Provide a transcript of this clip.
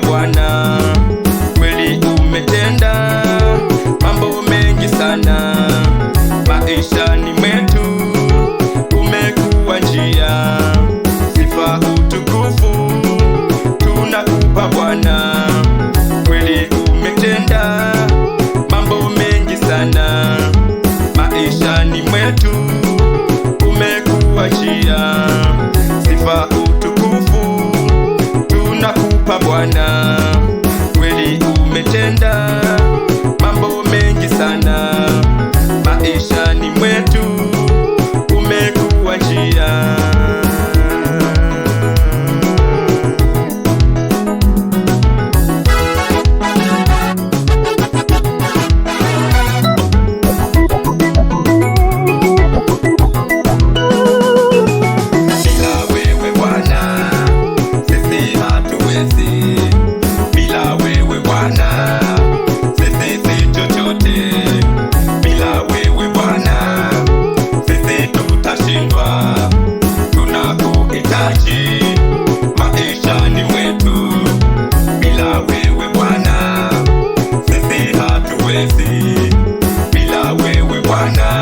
Bwana, kweli umetenda mambo mengi sana maishani mwetu, umekuwa njia. Sifa utukufu tunakupa Bwana, kweli umetenda mambo mengi sana maishani mwetu, umekuwa njia. Sifa utukufu tunakupa Bwana, kweli umetenda mambo mengi sana maishani mwetu, umekuwa njia. Bila wewe Bwana sisi si chochote, bila wewe Bwana sisi tutashindwa. Tunakuhitaji maishani mwetu, bila wewe Bwana sisi hatuwezi, bila wewe Bwana